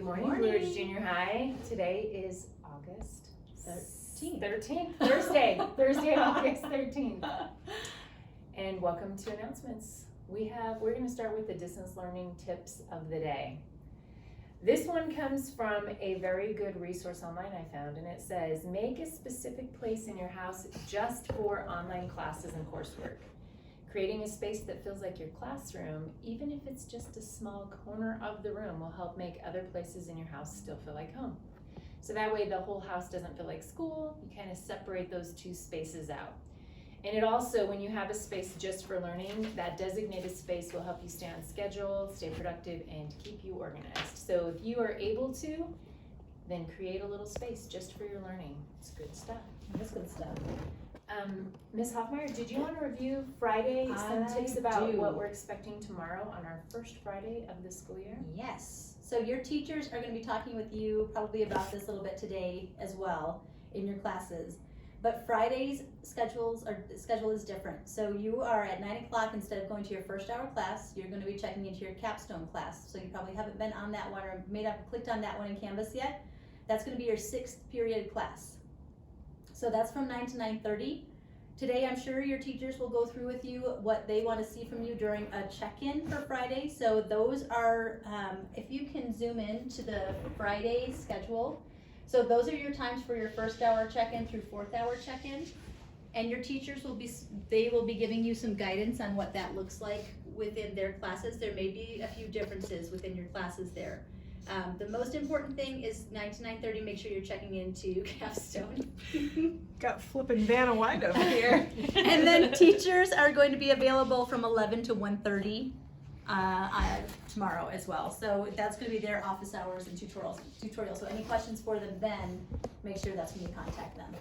morning, Blue Ridge Junior High. Today is August 13th, Thursday, August 13th. And welcome to Announcements. We're going to start with the distance learning tips of the day. This one comes from a very good resource online I found, and it says, make a specific place in your house just for online classes and coursework. Creating a space that feels like your classroom, even if it's just a small corner of the room, will help make other places in your house still feel like home. So that way the whole house doesn't feel like school. You kind of separate those two spaces out. And it also, when you have a space just for learning, that designated space will help you stay on schedule, stay productive, and keep you organized. So if you are able to, then create a little space just for your learning. It's good stuff. That's good stuff. Ms. Hoffmeyer, did you want to review Friday, some tips about what we're expecting tomorrow on our first Friday of the school year? Yes. So your teachers are going to be talking with you probably about this a little bit today as well in your classes. But Friday's schedule is different. So you are at 9 o'clock, instead of going to your first hour class, you're going to be checking into your capstone class. So you probably haven't been on that one or clicked on that one in Canvas yet. That's going to be your 6th period class. So that's from 9 to 9:30. Today, I'm sure your teachers will go through with you what they want to see from you during a check-in for Friday. So those are, if you can zoom in to the Friday schedule. So those are your times for your first hour check-in through 4th hour check-in. And your teachers will be giving you some guidance on what that looks like within their classes. There may be a few differences within your classes there. The most important thing is 9 to 9:30, make sure you're checking into capstone. Got flipping Vanna White over here. And then teachers are going to be available from 11 to 1:30 tomorrow as well. So that's going to be their office hours and tutorials. So any questions for them then, make sure that's when you contact them.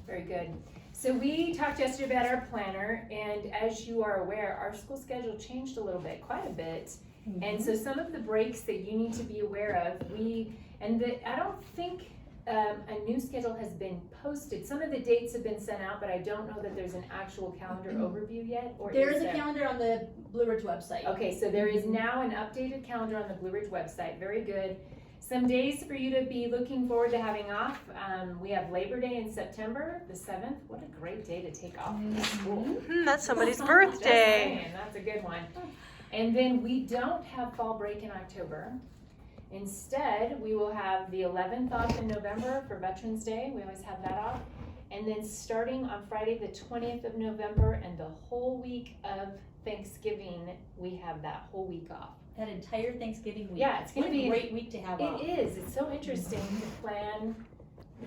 Very good. So we talked yesterday about our planner, and as you are aware, our school schedule changed a little bit, quite a bit. Mm-hmm. And so some of the breaks that you need to be aware of, I don't think a new schedule has been posted. Some of the dates have been sent out, but I don't know that there's an actual calendar overview yet. Or there is a calendar on the Blue Ridge website. Okay, so there is now an updated calendar on the Blue Ridge website. Very good. Some days for you to be looking forward to having off. We have Labor Day in September, the 7th. What a great day to take off from school. That's somebody's birthday. Just saying, that's a good one. And then we don't have fall break in October. Instead, we will have the 11th off in November for Veterans Day. We always have that off. And then starting on Friday the 20th of November and the whole week of Thanksgiving, we have that whole week off. That entire Thanksgiving week. Yeah, it's going to be a great week to have off. It is. It's so interesting to plan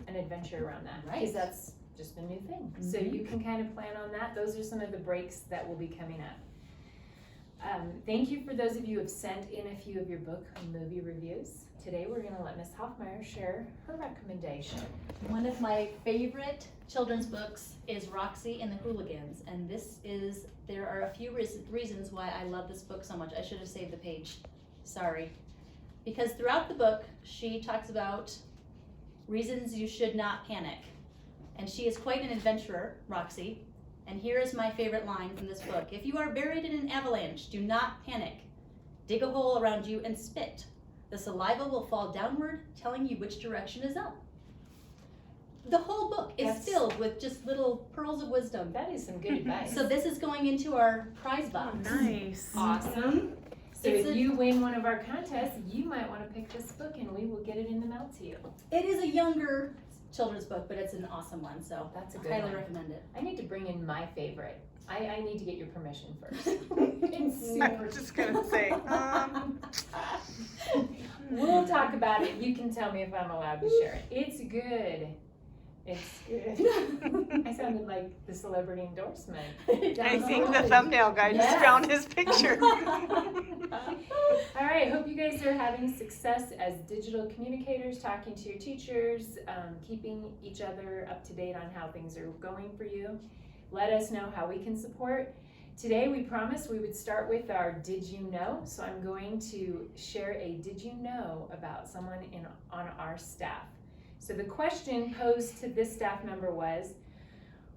an adventure around that. Right. Because that's just a new thing. Mm-hmm. So you can kind of plan on that. Those are some of the breaks that will be coming up. Thank you for those of you who have sent in a few of your book and movie reviews. Today we're going to let Ms. Hoffmeyer share her recommendation. One of my favorite children's books is Roxy and the Hooligans, and there are a few reasons why I love this book so much. I should have saved the page, sorry. Because throughout the book, she talks about reasons you should not panic. And she is quite an adventurer, Roxy. And here is my favorite line from this book. If you are buried in an avalanche, do not panic. Dig a hole around you and spit. The saliva will fall downward, telling you which direction is up. The whole book is filled with just little pearls of wisdom. That is some good advice. So this is going into our prize box. Oh, nice. Awesome. So if you win one of our contests, you might want to pick this book and we will get it in the mail to you. It is a younger children's book, but it's an awesome one, so that's a good highly one. Recommend it. I need to bring in my favorite. I need to get your permission first. I'm just gonna say, we'll talk about it. You can tell me if I'm allowed to share it. It's good. It's good. I sounded like the celebrity endorsement. I think the thumbnail guy just found his picture. All right, hope you guys are having success as digital communicators, talking to your teachers, keeping each other up to date on how things are going for you. Let us know how we can support. Today we promised we would start with our Did You Know? So I'm going to share a Did You Know about someone on our staff. So the question posed to this staff member was,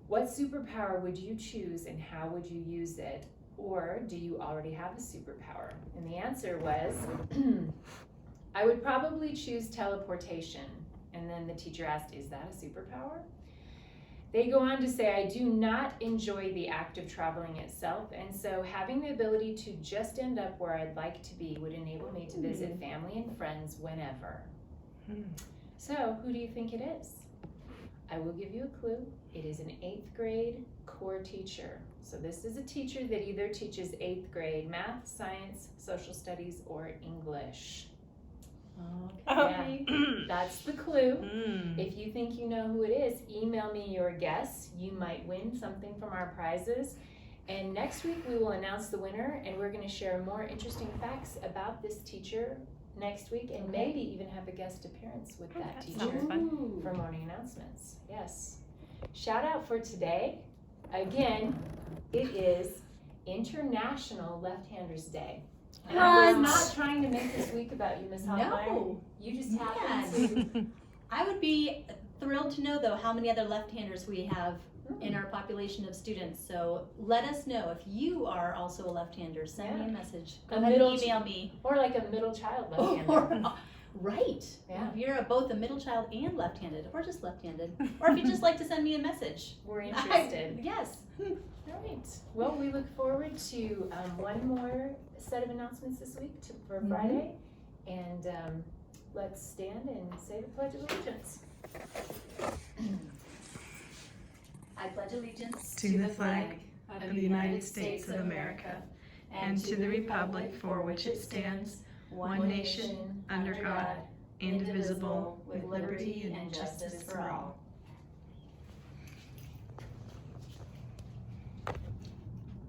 what superpower would you choose and how would you use it? Or do you already have a superpower? And the answer was, I would probably choose teleportation. And then the teacher asked, is that a superpower? They go on to say, I do not enjoy the act of traveling itself, and so having the ability to just end up where I'd like to be would enable me to visit family and friends whenever. So, who do you think it is? I will give you a clue. It is an 8th grade core teacher. So this is a teacher that either teaches 8th grade math, science, social studies, or English. Okay. Yeah, that's the clue. If you think you know who it is, email me your guess. You might win something from our prizes. And next week we will announce the winner, and we're going to share more interesting facts about this teacher next week, and maybe even have a guest appearance with that teacher sounds fun. for morning announcements. Yes. Shout out for today. Again, it is International Left-Handers Day. And I was not trying to make this week about you, Miss Hoffmeyer. No. You just happened to. I would be thrilled to know, though, how many other left-handers we have in our population of students. So let us know if you are also a left-hander. Send me a message. Go ahead and email me. Or like a middle child left-hander. Right. Yeah. If you're both a middle child and left-handed, or just left-handed, or if you just like to send me a message. We're interested. Yes. All right. Well, we look forward to one more set of announcements this week for Friday. And let's stand and say the Pledge of Allegiance. I pledge allegiance To the flag of the United States of America, and to the republic for which it stands, one nation, under God, indivisible, with liberty and justice for all.